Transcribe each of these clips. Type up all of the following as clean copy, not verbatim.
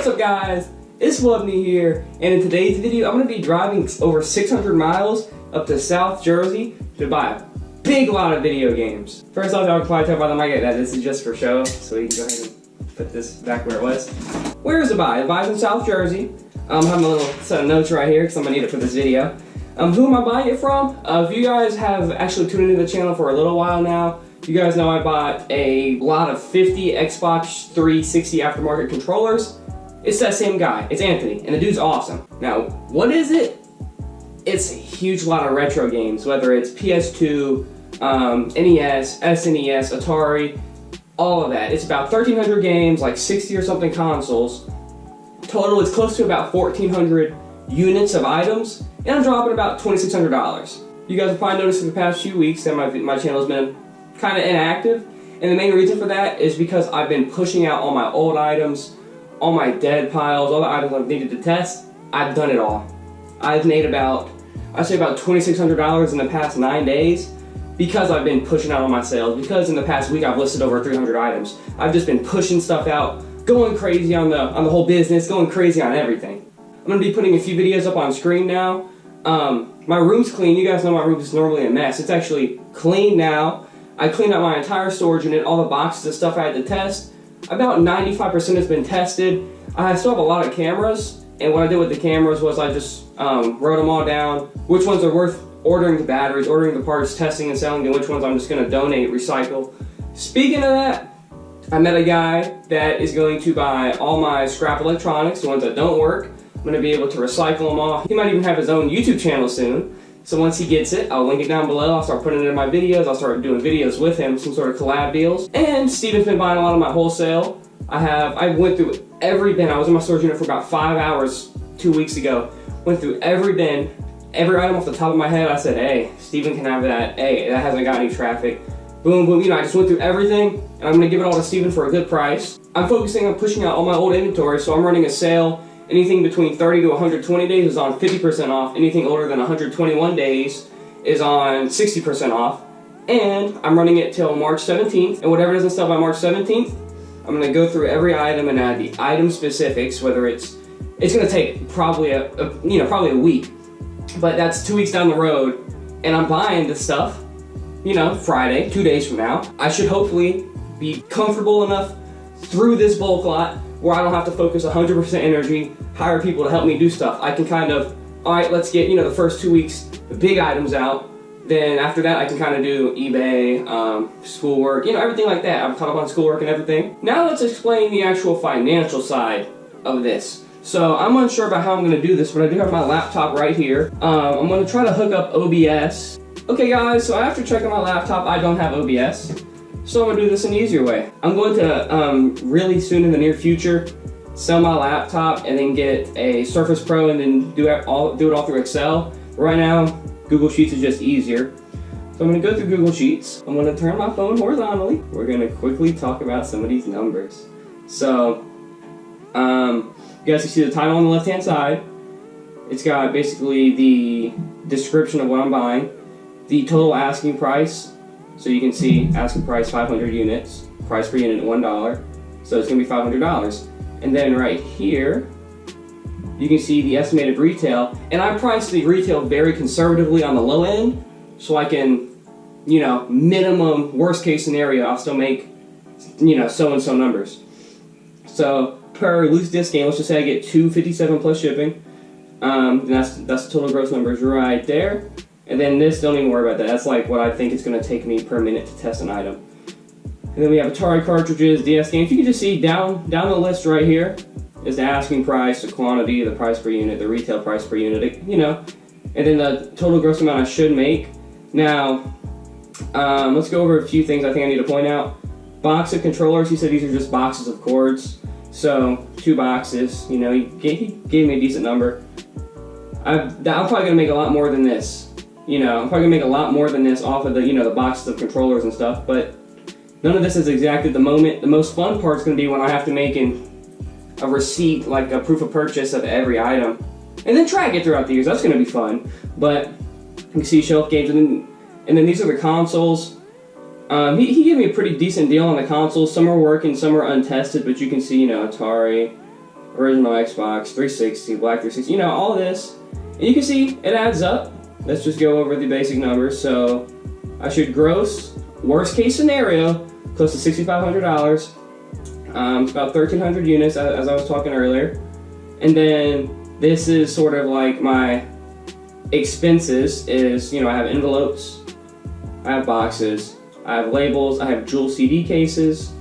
What's up guys, it's Wubny here, and in today's video I'm going to be driving over 600 miles up to South Jersey to buy a big lot of video games. First off, I'll probably talk about the mic that this is just for show, so you can go ahead and put this back where it was. Where is the buy? The buy's in South Jersey. I'm having a little set of notes right here because I'm going to need it for this video. Who am I buying it from? If you guys have actually tuned into the channel for a little while now, you guys know I bought a lot of 50 Xbox 360 aftermarket controllers. It's that same guy. It's Anthony, and the dude's awesome. Now, what is it? It's a huge lot of retro games, whether it's PS2, NES, SNES, Atari, all of that. It's about 1,300 games, like 60 or something consoles. Total, it's close to about 1,400 units of items, and I'm dropping about $2,600. You guys have probably noticed in the past few weeks that my channel's been kind of inactive, and the main reason for that is because I've been pushing out all my old items, all my dead piles, all the items I've needed to test. I've done it all. I've made about, I'd say about $2,600 in the past 9 days because I've been pushing out all my sales, because in the past week I've listed over 300 items. I've just been pushing stuff out, going crazy on the whole business, going crazy on everything. I'm going to be putting a few videos up on screen now. My room's clean. You guys know my room is normally a mess. It's actually clean now. I cleaned out my entire storage unit, all the boxes of stuff I had to test. About 95% has been tested. I still have a lot of cameras, and what I did with the cameras was I just wrote them all down, which ones are worth ordering the batteries, ordering the parts, testing and selling, and which ones I'm just going to donate, recycle. Speaking of that, I met a guy that is going to buy all my scrap electronics, the ones that don't work. I'm going to be able to recycle them all. He might even have his own YouTube channel soon. So once he gets it, I'll link it down below. I'll start putting it in my videos. I'll start doing videos with him, some sort of collab deals. And Steven's been buying a lot of my wholesale. I went through every bin. I was in my storage unit for about 5 hours 2 weeks ago. Went through every bin, every item off the top of my head. I said, hey, Steven can have that. Hey, that hasn't got any traffic. Boom, boom. You know, I just went through everything, and I'm going to give it all to Steven for a good price. I'm focusing on pushing out all my old inventory, so I'm running a sale. Anything between 30 to 120 days is on 50% off. Anything older than 121 days is on 60% off. And I'm running it till March 17th. And whatever doesn't sell by March 17th, I'm going to go through every item and add the item specifics, whether it's going to take probably probably a week. But that's 2 weeks down the road. And I'm buying this stuff, Friday, 2 days from now. I should hopefully be comfortable enough through this bulk lot where I don't have to focus 100% energy, hire people to help me do stuff. I can kind of, all right, let's get, the first 2 weeks, the big items out. Then after that, I can kind of do eBay, schoolwork, everything like that. I'm caught up on schoolwork and everything. Now let's explain the actual financial side of this. So I'm unsure about how I'm going to do this, but I do have my laptop right here. I'm going to try to hook up OBS. Okay guys, so after checking my laptop, I don't have OBS. So I'm going to do this an easier way. I'm going to, really soon in the near future, sell my laptop and then get a Surface Pro and then do it all through Excel. Right now, Google Sheets is just easier. So I'm going to go through Google Sheets. I'm going to turn my phone horizontally. We're going to quickly talk about some of these numbers. So, you guys can see the title on the left-hand side. It's got basically the description of what I'm buying, the total asking price. So you can see asking price 500 units, price per unit $1, so it's going to be $500. And then right here, you can see the estimated retail, and I priced the retail very conservatively on the low end, so I can, minimum worst case scenario, I'll still make, so and so numbers. So per loose disc game, let's just say I get $257 plus shipping. That's the total gross numbers right there. And then this, don't even worry about that. That's like what I think it's going to take me per minute to test an item. And then we have Atari cartridges, DS games. You can just see down the list right here is the asking price, the quantity, the price per unit, the retail price per unit, and then the total gross amount I should make. Now, let's go over a few things I think I need to point out. Box of controllers, he said these are just boxes of cords. So 2 boxes, he gave me a decent number. I'm probably going to make a lot more than this. I'm probably going to make a lot more than this off of the, the boxes of controllers and stuff, but none of this is exact at the moment. The most fun part is going to be when I have to make a receipt, like a proof of purchase of every item, and then track it throughout the years. That's going to be fun. But you can see shelf games, and then these are the consoles. He gave me a pretty decent deal on the consoles. Some are working, some are untested, but you can see, Atari, original Xbox, 360, Black 360, you know, all this. And you can see it adds up. Let's just go over the basic numbers. So I should gross, worst case scenario, close to $6,500. It's about 1,300 units, as I was talking earlier. And then this is sort of like my expenses is, you know, I have envelopes, I have boxes, I have labels, I have jewel CD cases,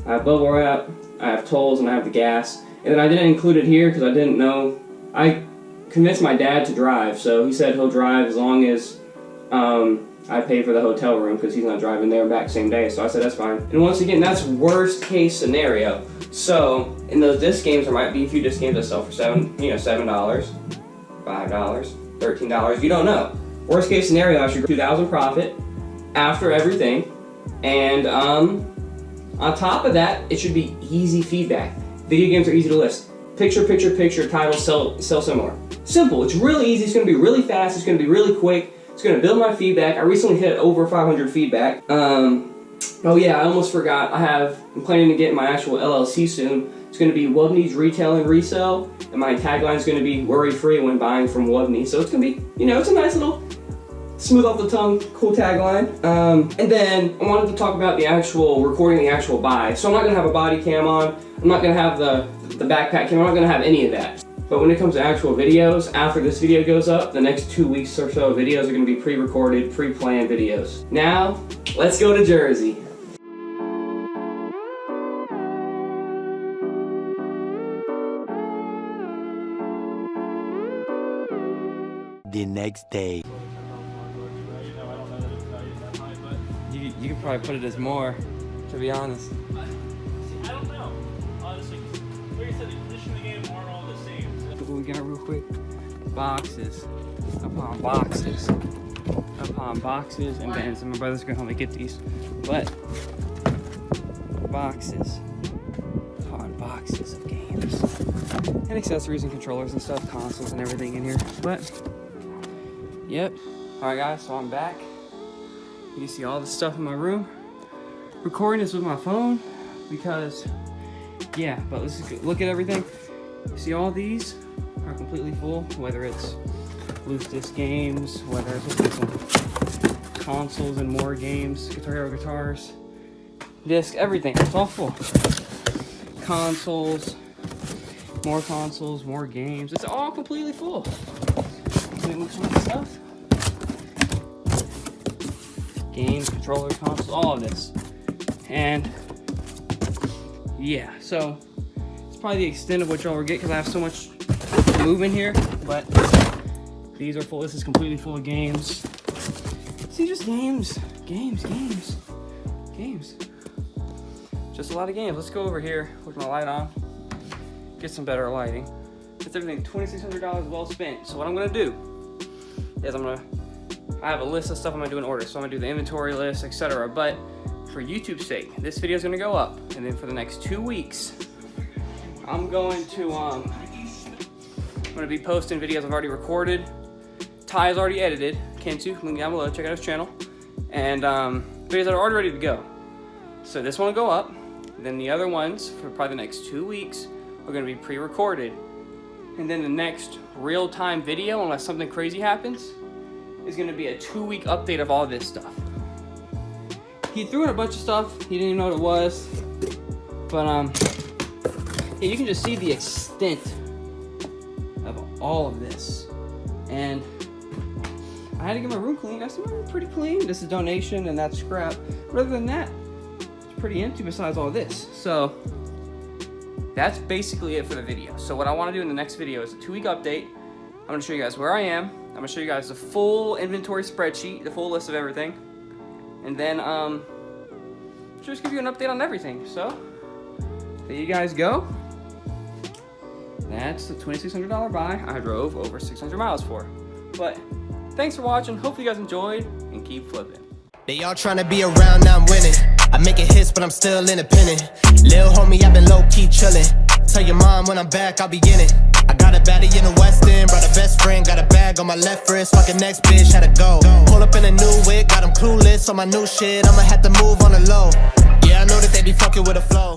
I have bubble wrap, I have tolls, and I have the gas. And then I didn't include it here because I didn't know. I convinced my dad to drive, so he said he'll drive as long as I pay for the hotel room because he's not driving there and back same day. So I said that's fine. And once again, that's worst case scenario. So in those disc games, there might be a few disc games that sell for $7, $5, $13. You don't know. Worst case scenario, I should go $2,000 profit after everything, and on top of that, it should be easy feedback. Video games are easy to list. Picture, titles sell similar. Simple. It's really easy. It's going to be really fast. It's going to be really quick. It's going to build my feedback. I recently hit over 500 feedback. Oh yeah, I almost forgot. I'm planning to get my actual LLC soon. It's going to be Wubny's Retail and Resell, and my tagline is going to be worry-free when buying from Wubny. So it's going to be, it's a nice little smooth off the tongue, cool tagline. And then I wanted to talk about the actual recording, the actual buy. So I'm not going to have a body cam on. I'm not going to have the backpack cam. I'm not going to have any of that. But when it comes to actual videos, after this video goes up, the next 2 weeks or so videos are going to be pre-recorded, pre-planned videos. Now, let's go to Jersey. The next day. You could probably put it as more, to be honest. See, I don't know, honestly. Like I said, the condition of the game aren't all the same. What we got real quick? Boxes upon boxes upon boxes and bins. And my brother's gonna help me get these. But boxes upon boxes of games and accessories and controllers and stuff, consoles and everything in here. But yep. Alright guys, so I'm back. You can see all the stuff in my room. Recording this with my phone because, yeah, but let's just look at everything. You see all these are completely full, whether it's loose disc games, whether it's consoles and more games, Guitar Hero guitars, disc, everything, it's all full. Consoles, more games, it's all completely full. Let me move some of the stuff. Games, controllers, consoles, all of this. And yeah, so it's probably the extent of what y'all will get because I have so much to move in here, but these are full. This is completely full of games. See, just games. Just a lot of games. Let's go over here with my light on, get some better lighting. It's everything $2,600 well spent. So what I'm gonna do is I have a list of stuff I'm gonna do in order. So I'm gonna do the inventory list, etc. But for YouTube's sake, this video is gonna go up, and then for the next 2 weeks, I'm going to be posting videos I've already recorded. Ty is already edited. Kentu, link down below. Check out his channel. And videos that are already ready to go. So this one will go up. Then the other ones for probably the next 2 weeks are gonna be pre-recorded. And then the next real-time video, unless something crazy happens, is gonna be a 2-week update of all this stuff. He threw in a bunch of stuff, he didn't even know what it was, but yeah, you can just see the extent of all of this. And I had to get my room clean. That's pretty clean. This is donation and that's scrap. But other than that, it's pretty empty besides all this. So that's basically it for the video. So what I want to do in the next video is a 2-week update. I'm going to show you guys where I am. I'm going to show you guys the full inventory spreadsheet, the full list of everything. And then just give you an update on everything. So there you guys go. That's the $2,600 buy I drove over 600 miles for. But thanks for watching. Hopefully you guys enjoyed and keep flipping. They all trying to be around, now I'm winning. I make it hits, but I'm still independent. Lil homie, I've been low-key chillin'. Tell your mom when I'm back, I'll be in it. I got a baddie in the West End, brought a best friend, got a bag on my left wrist. Fucking next bitch, had to go. Pull up in a new wig, got them clueless on my new shit. I'ma have to move on the low. Yeah, I know that they be fucking with the flow.